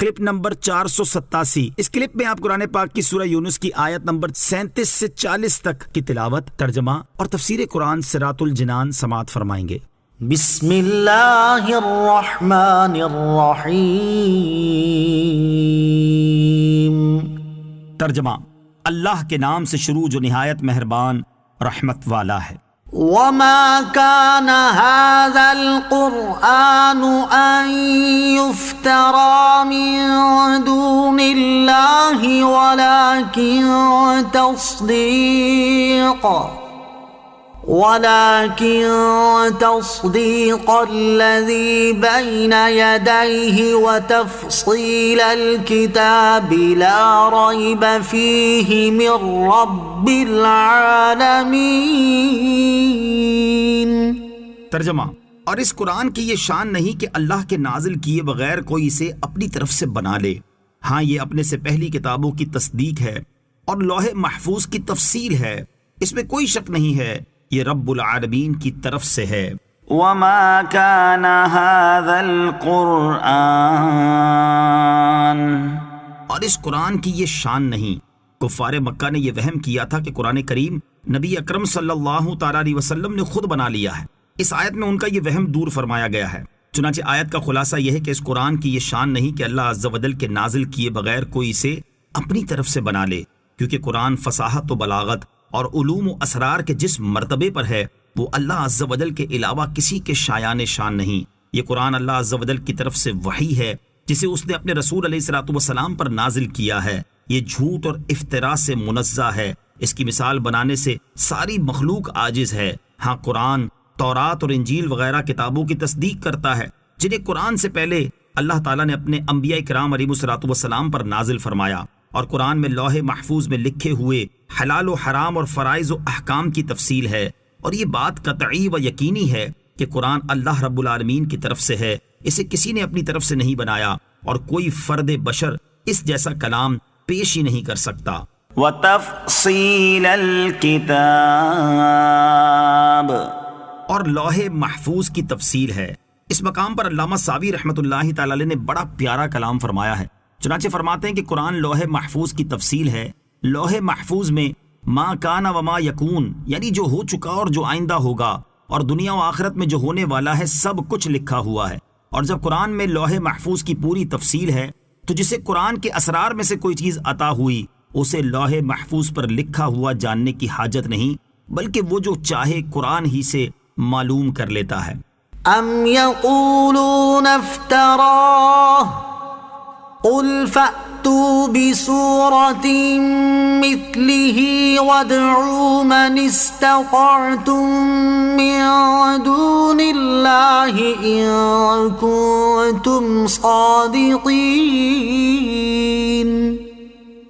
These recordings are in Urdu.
Clip number 487۔ اس کلپ میں آپ قرآن پاک کی سورہ یونس کی آیت نمبر 37 سے 40 تک کی تلاوت، ترجمہ اور تفسیر قرآن صراط الجنان سماعت فرمائیں گے۔ بسم اللہ الرحمن الرحیم۔ ترجمہ، اللہ کے نام سے شروع جو نہایت مہربان رحمت والا ہے۔ وما كان هذا القرآن أن يفترى من دون الله ولكن تصديق الذي بين يديه وتفصيل الكتاب لا ريب فيه من رب العالمين۔ ترجمہ، اور اس قرآن کی یہ شان نہیں کہ اللہ کے نازل کیے بغیر کوئی اسے اپنی طرف سے بنا لے، ہاں یہ اپنے سے پہلی کتابوں کی تصدیق ہے اور لوح محفوظ کی تفصیل ہے، اس میں کوئی شک نہیں ہے، یہ رب العالمین کی طرف سے ہے۔ وما كان هذا القرآن، اور اس قرآن کی یہ شان نہیں، کفار مکہ نے یہ وہم کیا تھا کہ قرآن کریم نبی اکرم صلی اللہ تعالی علیہ وسلم نے خود بنا لیا ہے۔ اس آیت میں ان کا یہ وہم دور فرمایا گیا ہے۔ چنانچہ آیت کا خلاصہ یہ ہے کہ اس قرآن کی یہ شان نہیں کہ اللہ عز و جل کے نازل کیے بغیر کوئی اسے اپنی طرف سے بنا لے، کیونکہ قرآن فصاحت و بلاغت اور علوم و اسرار کے جس مرتبے پر ہے وہ اللہ عز و جل کے علاوہ کسی کے شایان شان نہیں۔ یہ قرآن اللہ عز و جل کی طرف سے وحی ہے جسے اس نے اپنے رسول علیہ الصلوۃ والسلام پر نازل کیا ہے۔ یہ جھوٹ اور افتراء سے منزہ ہے، اس کی مثال بنانے سے ساری مخلوق عاجز ہے۔ ہاں قرآن تورات اور انجیل وغیرہ کتابوں کی تصدیق کرتا ہے جنہیں قرآن سے پہلے اللہ تعالیٰ نے اپنے انبیاء کرام علیہ الصلوۃ والسلام پر نازل فرمایا، اور قرآن میں لوح محفوظ میں لکھے ہوئے حلال و حرام اور فرائض و احکام کی تفصیل ہے، اور یہ بات قطعی و یقینی ہے کہ قرآن اللہ رب العالمین کی طرف سے ہے، اسے کسی نے اپنی طرف سے نہیں بنایا، اور کوئی فرد بشر اس جیسا کلام پیش ہی نہیں کر سکتا۔ وتفصیل الکتاب، اور لوح محفوظ کی تفصیل ہے۔ اس مقام پر علامہ ساوی رحمۃ اللہ تعالی علیہ نے بڑا پیارا کلام فرمایا ہے۔ چنانچہ فرماتے ہیں کہ قرآن لوح محفوظ کی تفصیل ہے۔ لوح محفوظ میں ما کان و ما یکون، یعنی جو ہو چکا اور جو آئندہ ہوگا، اور دنیا و آخرت میں جو ہونے والا ہے سب کچھ لکھا ہوا ہے۔ اور جب قرآن میں لوح محفوظ کی پوری تفصیل ہے تو جسے قرآن کے اسرار میں سے کوئی چیز عطا ہوئی اسے لوح محفوظ پر لکھا ہوا جاننے کی حاجت نہیں، بلکہ وہ جو چاہے قرآن ہی سے معلوم کر لیتا ہے۔ ام یقولون افتراہ قل فأتوا بسورة مثله وادعوا من استطعتم من دون الله إن كنتم صادقين۔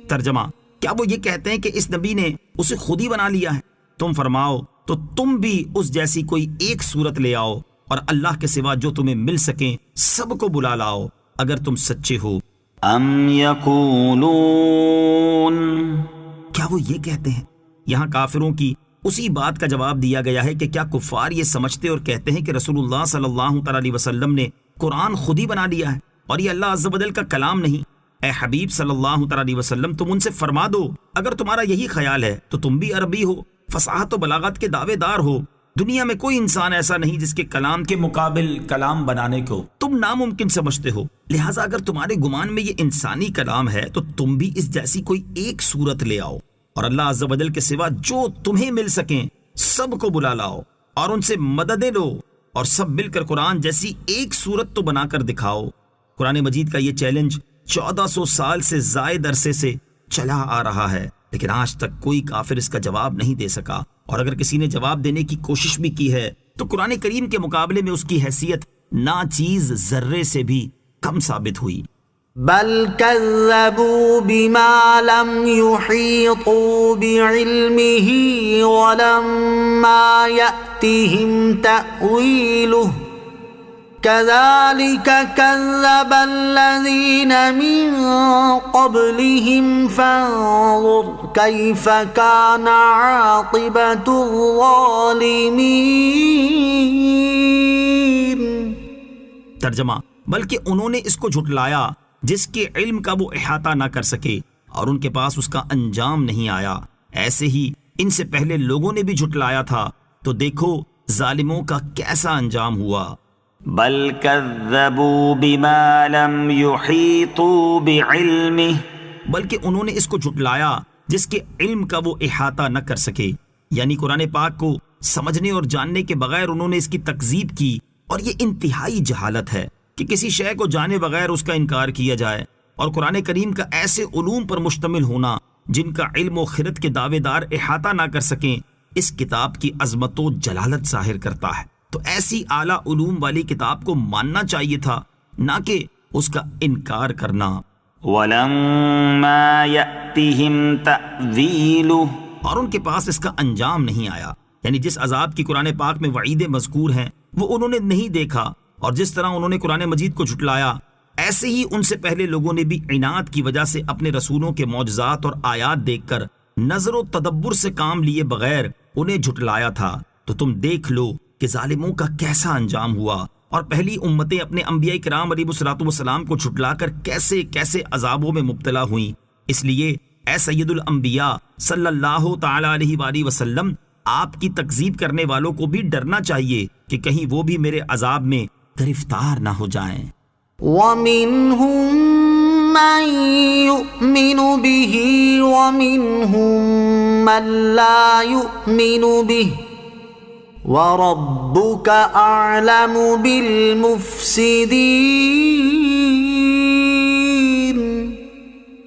ترجمہ، کیا وہ یہ کہتے ہیں کہ اس نبی نے اسے خود ہی بنا لیا ہے؟ تم فرماؤ تو تم بھی اس جیسی کوئی ایک صورت لے آؤ، اور اللہ کے سوا جو تمہیں مل سکیں سب کو بلا لاؤ اگر تم سچے ہو۔ ام یقولون، کیا وہ یہ کہتے ہیں؟ یہاں کافروں کی اسی بات کا جواب دیا گیا ہے کہ کیا کفار یہ سمجھتے اور کہتے ہیں کہ رسول اللہ صلی اللہ تعالی علیہ وسلم نے قرآن خود ہی بنا لیا ہے اور یہ اللہ عز و جل کا کلام نہیں؟ اے حبیب صلی اللہ تعالی علیہ وسلم، تم ان سے فرما دو اگر تمہارا یہی خیال ہے تو تم بھی عربی ہو، فصاحت و بلاغت کے دعوے دار ہو، دنیا میں کوئی انسان ایسا نہیں جس کے کلام کے مقابل کلام بنانے کو تم ناممکن سمجھتے ہو، لہٰذا اگر تمہارے گمان میں یہ انسانی کلام ہے تو تم بھی اس جیسی کوئی ایک صورت لے آؤ، اور اللہ عز و جل کے سوا جو تمہیں مل سکیں سب کو بلا لاؤ اور ان سے مددیں لو، اور سب مل کر قرآن جیسی ایک صورت تو بنا کر دکھاؤ۔ قرآن مجید کا یہ چیلنج 1400 سال سے زائد عرصے سے چلا آ رہا ہے، لیکن آج تک کوئی کافر اس کا جواب نہیں دے سکا، اور اگر کسی نے جواب دینے کی کوشش بھی کی ہے تو قرآن کریم کے مقابلے میں اس کی حیثیت ناچیز ذرے سے بھی کم ثابت ہوئی۔ بل كذبوا بما لم يحيطوا بعلمه ولما يأتهم تأويله كذلك كذب الذين من قبلهم فانظر كيف كان عاقبة الظالمين۔ ترجمہ، بلکہ انہوں نے اس کو جھٹلایا جس کے علم کا وہ احاطہ نہ کر سکے اور ان کے پاس اس کا انجام نہیں آیا، ایسے ہی ان سے پہلے لوگوں نے بھی جھٹلایا تھا، تو دیکھو ظالموں کا کیسا انجام ہوا۔ بل كذبوا بما لم يحيطوا بعلمه، بلکہ انہوں نے اس کو جھٹلایا جس کے علم کا وہ احاطہ نہ کر سکے، یعنی قرآن پاک کو سمجھنے اور جاننے کے بغیر انہوں نے اس کی تکذیب کی، اور یہ انتہائی جہالت ہے کہ کسی شے کو جانے بغیر اس کا انکار کیا جائے، اور قرآن کریم کا ایسے علوم پر مشتمل ہونا جن کا علم و خرد کے دعوے دار احاطہ نہ کر سکیں، اس کتاب کی عظمت و جلالت ظاہر کرتا ہے۔ تو ایسی اعلیٰ علوم والی کتاب کو ماننا چاہیے تھا، نہ کہ اس کا انکار کرنا۔ ولما يأتهم تأويله، اور ان کے پاس اس کا انجام نہیں آیا، یعنی جس عذاب کی قرآن پاک میں وعیدیں مذکور ہیں وہ انہوں نے نہیں دیکھا، اور جس طرح انہوں نے قرآن مجید کو جھٹلایا، ایسے ہی ان سے پہلے لوگوں نے بھی عناد کی وجہ سے اپنے رسولوں کے معجزات اور آیات دیکھ کر نظر و تدبر سے کام لیے بغیر انہیں جھٹلایا تھا۔ تو تم دیکھ لو کہ ظالموں کا کیسا انجام ہوا، اور پہلی امتیں اپنے انبیاء کرام علیہ الصلوۃ والسلام کو جھٹلا کر کیسے کیسے عذابوں میں مبتلا ہوئیں۔ اس لیے اے سید الانبیاء صلی اللہ تعالی علیہ وآلہ وسلم، آپ کی تکذیب کرنے والوں کو بھی ڈرنا چاہیے کہ کہیں وہ بھی میرے عذاب میں گرفتار نہ ہو جائیں۔ وَمِنْهُمْ مَنْ يُؤْمِنُ بِهِ وَمِنْهُمْ مَنْ لَا يُؤْمِنُ بِهِ وَرَبُّكَ أَعْلَمُ بِالْمُفْسِدِينَ۔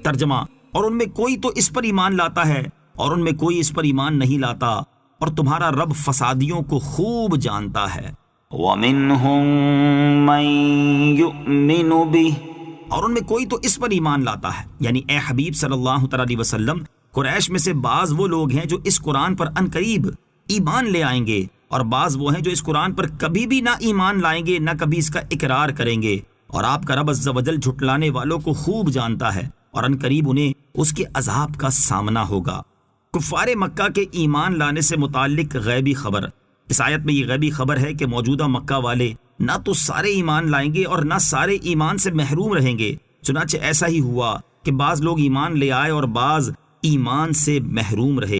ترجمہ، اور ان میں کوئی تو اس پر ایمان لاتا ہے اور ان میں کوئی اس پر ایمان نہیں لاتا، اور تمہارا رب فسادیوں کو خوب جانتا ہے۔ وَمِنْهُمْ مَنْ يُؤْمِنُ بِهِ، اور ان میں کوئی تو اس پر ایمان لاتا ہے، یعنی اے حبیب صلی اللہ تعالی علیہ وسلم، قریش میں سے بعض وہ لوگ ہیں جو اس قرآن پر عنقریب ایمان لے آئیں گے، اور بعض وہ ہیں جو اس قرآن پر کبھی بھی نہ ایمان لائیں گے، نہ کبھی اس کا اقرار کریں گے، اور آپ کا رب عز و جل جھٹلانے والوں کو خوب جانتا ہے، اور عنقریب انہیں اس کے عذاب کا سامنا ہوگا۔ کفار مکہ کے ایمان لانے سے متعلق غیبی خبر، اس آیت میں یہ غیبی خبر ہے کہ موجودہ مکہ والے نہ تو سارے ایمان لائیں گے اور نہ سارے ایمان سے محروم رہیں گے، چنانچہ ایسا ہی ہوا کہ بعض لوگ ایمان لے آئے اور بعض ایمان سے محروم رہے۔